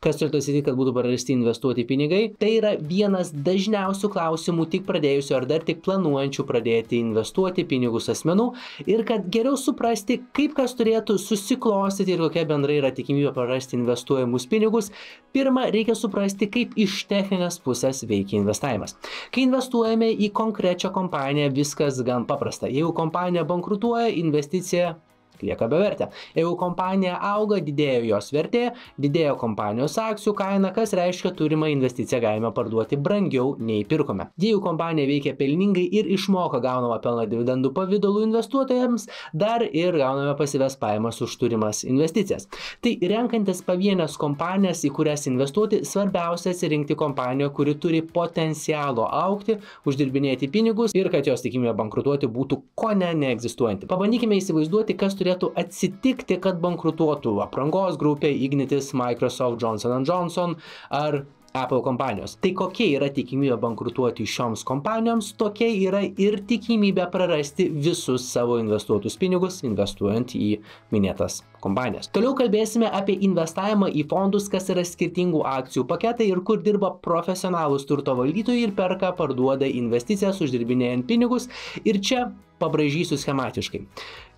Kas turėtų atsitikti, kad būtų prarasti investuoti pinigai? Tai yra vienas dažniausių klausimų tik pradėjusių ar dar tik planuojančių pradėti investuoti pinigus asmenų ir kad geriau suprasti, kaip kas turėtų susiklostyti ir kokia bendrai yra tikimybė prarasti investuojamus pinigus, pirma, reikia suprasti, kaip iš techninės pusės veikia investavimas. Kai investuojame į konkrečią kompaniją, viskas gan paprasta. Jeigu kompanija bankrutuoja, investicija lieka bevertė. Jeigu kompanija auga, didėjo jos vertė, didėjo kompanijos akcijų kaina, kas reiškia, turimą investiciją galime parduoti brangiau nei pirkome. Jeigu kompanija veikia pelningai ir išmoka gaunamą pelną dividendų pavidalu investuotojams, dar ir gauname pasyvias pajamas už turimas investicijas. Tai renkantis pavienės kompanijas, į kurias investuoti, svarbiausia atsirinkti kompaniją, kuri turi potencialo augti, uždirbinėti pinigus ir kad jos tikimybė bankrutuoti būtų kone neegzistuojanti. Pabandykime įsivaizduoti, kas turėtų atsitikti, kad bankrutuotų aprangos grupė, Ignitis, Microsoft, Johnson & Johnson ar Apple kompanijos. Tai kokia yra tikimybė bankrutuoti šioms kompanijoms, tokia yra ir tikimybė prarasti visus savo investuotus pinigus, investuojant į minėtas kompanijas. Toliau kalbėsime apie investavimą į fondus, kas yra skirtingų akcijų paketai ir kur dirba profesionalūs turto valdytojai ir perka, parduoda investicijas, uždirbinėjant pinigus. Ir čia pabraižysiu schematiškai.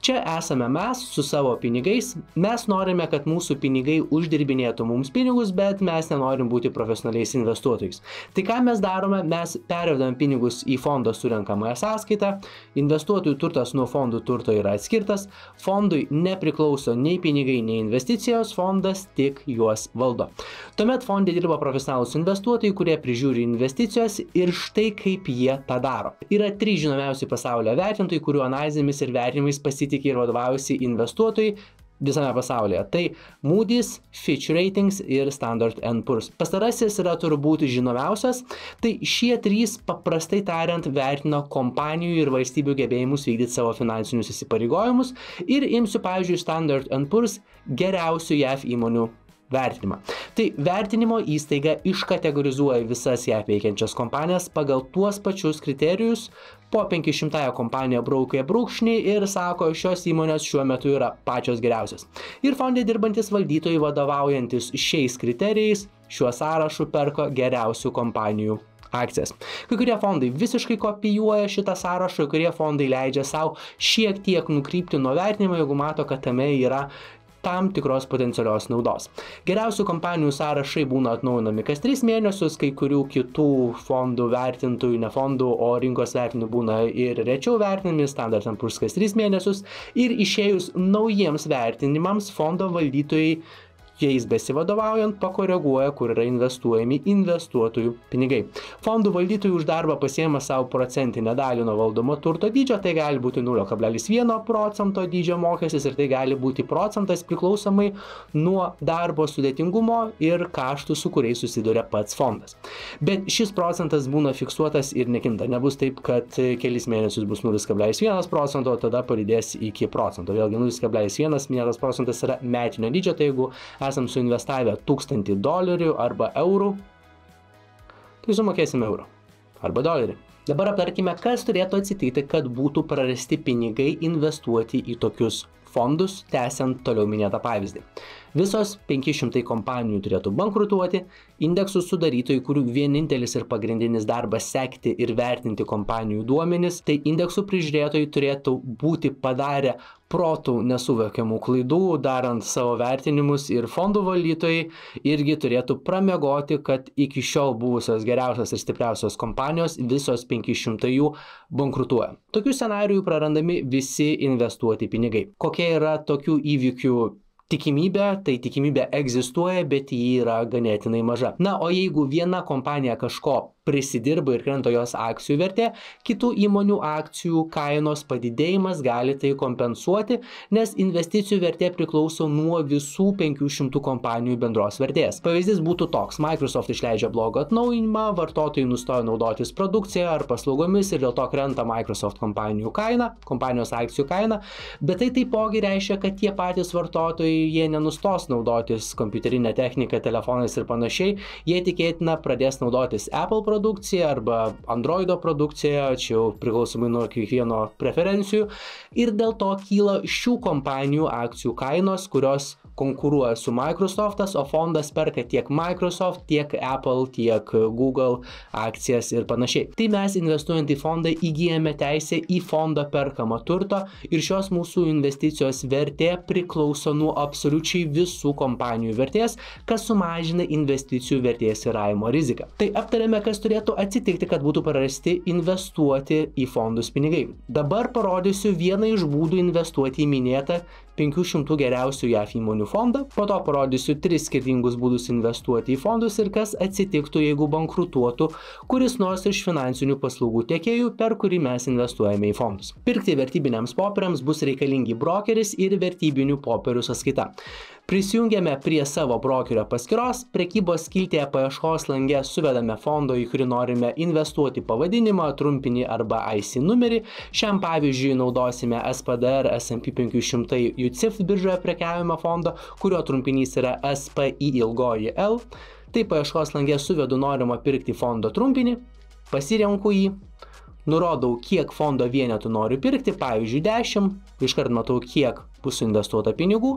Čia esame mes su savo pinigais, mes norime, kad mūsų pinigai uždirbinėtų mums pinigus, bet mes nenorim būti profesionaliais investuotojais. Tai ką mes darome? Mes pervedam pinigus į fondo surenkamąją sąskaitą, investuotojų turtas nuo fondų turto yra atskirtas, fondui nepriklauso nei pinigai, nei investicijos, fondas tik juos valdo. Tuomet fonde dirba profesionalūs investuotojai, kurie prižiūri investicijos ir štai kaip jie tą daro. Yra 3 žinomiausi pasaulio vertintojai, kurių analizėmis ir vertinimais pasitikė ir vadovaujasi investuotojai visame pasaulyje. Tai Moody's, Fitch Ratings ir Standard & Poor's. Pastarasis yra turbūt žinomiausias. Tai šie 3 paprastai tariant vertina kompanijų ir valstybių gebėjimus vykdyti savo finansinius įsipareigojimus ir imsiu pavyzdžiui Standard & Poor's geriausių JAV įmonių vertinimą. Tai vertinimo įstaiga iškategorizuoja visas ją veikiančias kompanijas pagal tuos pačius kriterijus, po 500 kompaniją braukia brūkšnį ir sako, šios įmonės šiuo metu yra pačios geriausios. Ir fonde dirbantis valdytojai vadovaujantis šiais kriterijais šiuo sąrašu perka geriausių kompanijų akcijas. Kai kurie fondai visiškai kopijuoja šitą sąrašą, kai kurie fondai leidžia savo šiek tiek nukrypti nuo vertinimo, jeigu mato, kad tame yra tam tikros potencialios naudos. Geriausių kompanijų sąrašai būna atnaujinami kas 3 mėnesius, kai kurių kitų fondų vertintojų, ne fondų, o rinkos vertintojų būna ir rečiau vertinami, Standard & Poor's kas 3 mėnesius ir išėjus naujiems vertinimams fondo valdytojai jais besivadovaujant pakoreguoja, kur yra investuojami investuotojų pinigai. Fondų valdytojų už darbą pasiema savo procentinę dalį nuo valdomo turto dydžio, tai gali būti 0,1% dydžio mokestis ir tai gali būti procentas priklausomai nuo darbo sudėtingumo ir kaštų, su kuriais susiduria pats fondas. Bet šis procentas būna fiksuotas ir nekinta. Nebus taip, kad kelis mėnesius bus 0,1%, o tada padidės iki procento. Vėlgi 0,1 minėtas procentas yra metinio dydžio, tai jeigu esam suinvestavę $1000 arba eurų, tai sumokėsime eurų arba dolerį. Dabar aptarkime, kas turėtų atsitikti, kad būtų prarasti pinigai investuoti į tokius fondus, tęsiant toliau minėtą pavyzdį. Visos 500 kompanijų turėtų bankrutuoti, indeksų sudarytojai, kurių vienintelis ir pagrindinis darbas sekti ir vertinti kompanijų duomenis, tai indeksų prižiūrėtojai turėtų būti padarę protų nesuvokiamų klaidų, darant savo vertinimus ir fondų valdytojai irgi turėtų pramiegoti, kad iki šiol buvusios geriausios ir stipriausios kompanijos visos 500 jų bankrutuoja. Tokių scenarijų prarandami visi investuoti pinigai. Kokia yra tokių įvykių tikimybė? Tai tikimybė egzistuoja, bet ji yra ganėtinai maža. Na, o jeigu viena kompanija kažko prisidirba ir krenta jos akcijų vertė, kitų įmonių akcijų kainos padidėjimas gali tai kompensuoti, nes investicijų vertė priklauso nuo visų 500 kompanijų bendros vertės. Pavyzdys būtų toks: Microsoft išleidžia blogą atnaujinimą, vartotojai nustoja naudotis produkciją ar paslaugomis ir dėl to krenta Microsoft kompanijų kaina, kompanijos akcijų kaina, bet tai taipogi reiškia, kad tie patys vartotojai, jie nenustos naudotis kompiuterinę techniką, telefonais ir panašiai, jie tikėtina pradės naudotis Apple produkcija arba Androido produkcija, čia jau priklausomai nuo kiekvieno preferencijų, ir dėl to kyla šių kompanijų akcijų kainos, kurios konkuruoja su Microsoftas, o fondas perka tiek Microsoft, tiek Apple, tiek Google akcijas ir panašiai. Tai mes investuojant į fondą įgyjame teisę į fondo perkamą turtą ir šios mūsų investicijos vertė priklauso nuo absoliučiai visų kompanijų vertės, kas sumažina investicijų vertės svyravimo riziką. Tai aptarėme, kas turėtų atsitikti, kad būtų prarasti investuoti į fondus pinigai. Dabar parodysiu vieną iš būdų investuoti į minėtą 500 geriausių JAV įmonių fondą, po to parodysiu 3 skirtingus būdus investuoti į fondus ir kas atsitiktų, jeigu bankrutuotų kuris nors iš finansinių paslaugų tiekėjų, per kurį mes investuojame į fondus. Pirkti vertybiniams popieriams bus reikalingi brokeris ir vertybinių popierių sąskaita. Prisijungiame prie savo brokerio paskyros, prekybos skiltyje paieškos lange suvedame fondo, į kurį norime investuoti pavadinimą, trumpinį arba IC numerį. Šiam pavyzdžiui naudosime SPDR S&P 500 UCITS biržoje prekiaujamą fondą, kurio trumpinys yra SPI_L. Tai paieškos lange suvedu norimą pirkti fondo trumpinį, pasirenku jį, nurodau, kiek fondo vienetų noriu pirkti, pavyzdžiui 10, iškart matau, kiek bus investuota pinigų,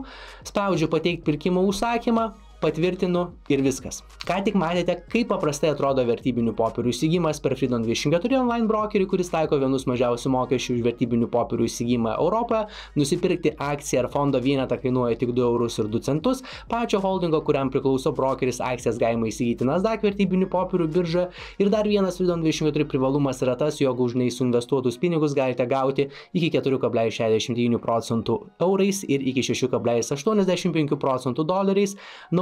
spaudžiu pateikti pirkimo užsakymą, patvirtinu ir viskas. Ką tik matėte, kaip paprastai atrodo vertybinių popierių įsigijimas per Freedom24 online brokerį, kuris taiko vienus mažiausių mokesčių už vertybinių popierių įsigijimą Europoje. Nusipirkti akciją ar fondo vienetą kainuoja tik 2,02 €. Pačio holdingo, kuriam priklauso brokeris, akcijas galima įsigyti Nasdaq vertybinių popierių biržoje. Ir dar vienas Freedom24 privalumas yra tas, jog už nesuinvestuotus pinigus galite gauti iki 4,69% eurais ir iki 6,85% doleriais,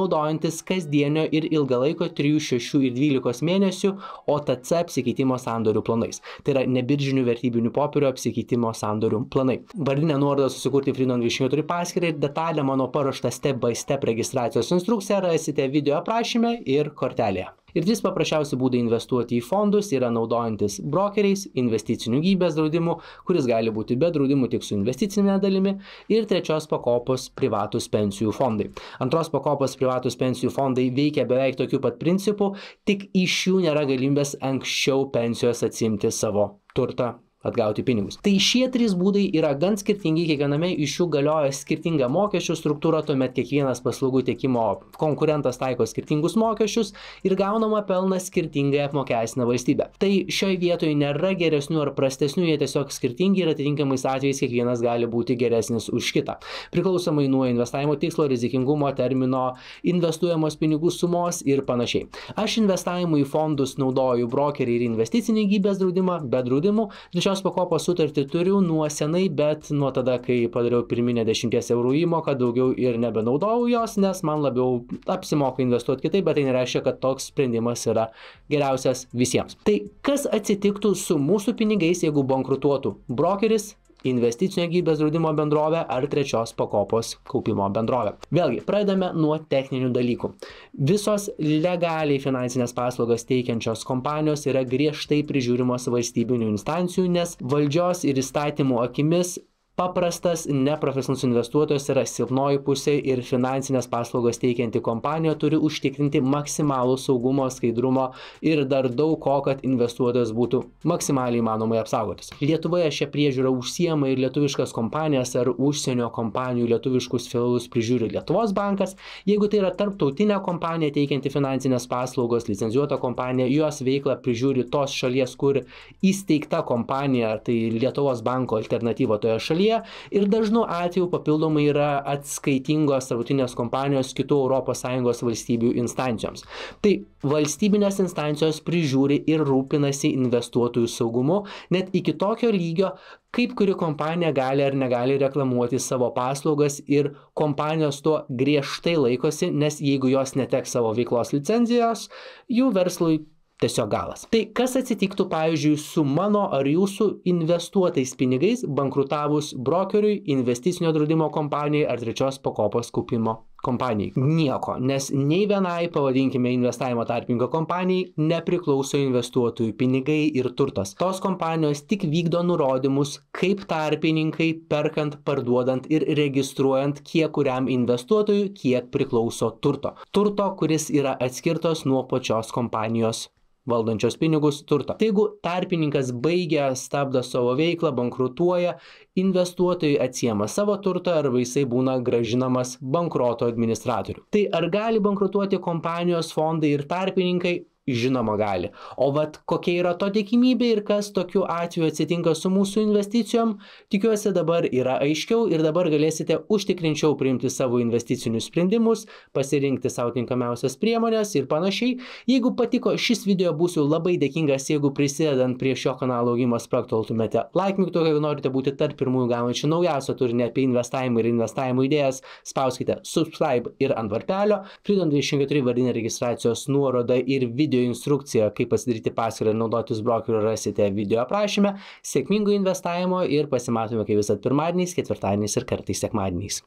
naudojantis kasdienio ir ilgalaiko 3, 6 ir 12 mėnesių OTC apsikeitimo sandorių planais. Tai yra nebiržinių vertybinių popierių apsikeitimo sandorių planai. Vardinę nuorodą susikurti Freedom24 paskyrą ir detalę mano paruoštą step by step registracijos instrukciją rasite video aprašyme ir kortelėje. Ir 3 paprasčiausi būdai investuoti į fondus yra naudojantis brokeriais, investicinių gyvybės draudimu, kuris gali būti be draudimų tik su investicinė dalimi, ir 3 pakopos privatus pensijų fondai. 2 pakopos privatus pensijų fondai veikia beveik tokiu pat principu, tik iš jų nėra galimybės anksčiau pensijos atsiimti savo turtą, atgauti pinigus. Tai šie 3 būdai yra gan skirtingi, kiekviename iš jų galioja skirtinga mokesčių struktūra, tuomet kiekvienas paslaugų tiekimo konkurentas taiko skirtingus mokesčius ir gaunama pelną skirtingai apmokestina valstybė. Tai šioje vietoje nėra geresnių ar prastesnių, jie tiesiog skirtingi ir atitinkamais atvejais kiekvienas gali būti geresnis už kitą. Priklausomai nuo investavimo tikslo, rizikingumo, termino, investuojamos pinigų sumos ir panašiai. Aš investavimui į fondus naudoju brokerį ir investicinį gyvybės draudimą, be draudimų. Šios pakopos sutartį turiu nuo senai, bet nuo tada, kai padariau pirminę 10 eurų įmoką, daugiau ir nebenaudojau jos, nes man labiau apsimoka investuoti kitaip, bet tai nereiškia, kad toks sprendimas yra geriausias visiems. Tai kas atsitiktų su mūsų pinigais, jeigu bankrutuotų brokeris, investicinio gyvybės draudimo bendrovė ar 3 pakopos kaupimo bendrovė? Vėlgi, pradedame nuo techninių dalykų. Visos legaliai finansinės paslaugas teikiančios kompanijos yra griežtai prižiūrimos valstybinių instancijų, nes valdžios ir įstatymų akimis paprastas neprofesionalus investuotojas yra silpnoji pusė ir finansinės paslaugas teikianti kompanija turi užtikrinti maksimalų saugumo, skaidrumo ir dar daug ko, kad investuotojas būtų maksimaliai įmanomai apsaugotas. Lietuvoje šią priežiūrą užsiema ir lietuviškas kompanijas ar užsienio kompanijų lietuviškus filialus prižiūri Lietuvos bankas. Jeigu tai yra tarptautinė kompanija teikianti finansinės paslaugos, licencijuota kompanija, jos veiklą prižiūri tos šalies, kur įsteigta kompanija, tai Lietuvos banko alternatyva toje šalyje. Ir dažnu atveju papildomai yra atskaitingos tarptautinės kompanijos kitų ES valstybių instancijoms. Tai valstybinės instancijos prižiūri ir rūpinasi investuotojų saugumu net iki tokio lygio, kaip kuri kompanija gali ar negali reklamuoti savo paslaugas ir kompanijos tuo griežtai laikosi, nes jeigu jos neteks savo veiklos licencijos, jų verslui tiesiog galas. Tai kas atsitiktų, pavyzdžiui, su mano ar jūsų investuotais pinigais bankrutavus brokeriui, investicinio draudimo kompanijai ar 3 pakopos kaupimo kompanijai? Nieko, nes nei vienai, pavadinkime, investavimo tarpininko kompanijai nepriklauso investuotojų pinigai ir turtas. Tos kompanijos tik vykdo nurodymus, kaip tarpininkai perkant, parduodant ir registruojant, kiek kuriam investuotojui kiek priklauso turto. Turto, kuris yra atskirtos nuo pačios kompanijos valdančios pinigus turto. Tai jeigu tarpininkas baigia, stabdo savo veiklą, bankrutuoja, investuotojai atsiema savo turtą arba jisai būna gražinamas bankroto administratorių. Tai ar gali bankrutuoti kompanijos, fondai ir tarpininkai? Žinoma gali. O vat kokia yra to tikimybė ir kas tokiu atveju atsitinka su mūsų investicijom, tikiuosi dabar yra aiškiau ir dabar galėsite užtikrinčiau priimti savo investicinius sprendimus, pasirinkti savo tinkamiausias priemonės ir panašiai. Jeigu patiko šis video, būsiu labai dėkingas, jeigu prisidedant prie šio kanalo augimą spragteltumėte like mygtuką, jeigu norite būti tarp pirmųjų gaunančių naujausią turinį apie investavimą ir investavimo idėjas, spauskite subscribe ir ant varpelio. Freedom24 vardinė registracijos nuoroda ir video instrukciją, kaip pasidaryti paskyrą ir naudotis brokeriu, rasite video aprašyme. Sėkmingo investavimo ir pasimatome kaip visad pirmadieniais, ketvirtadieniais ir kartais sekmadieniais.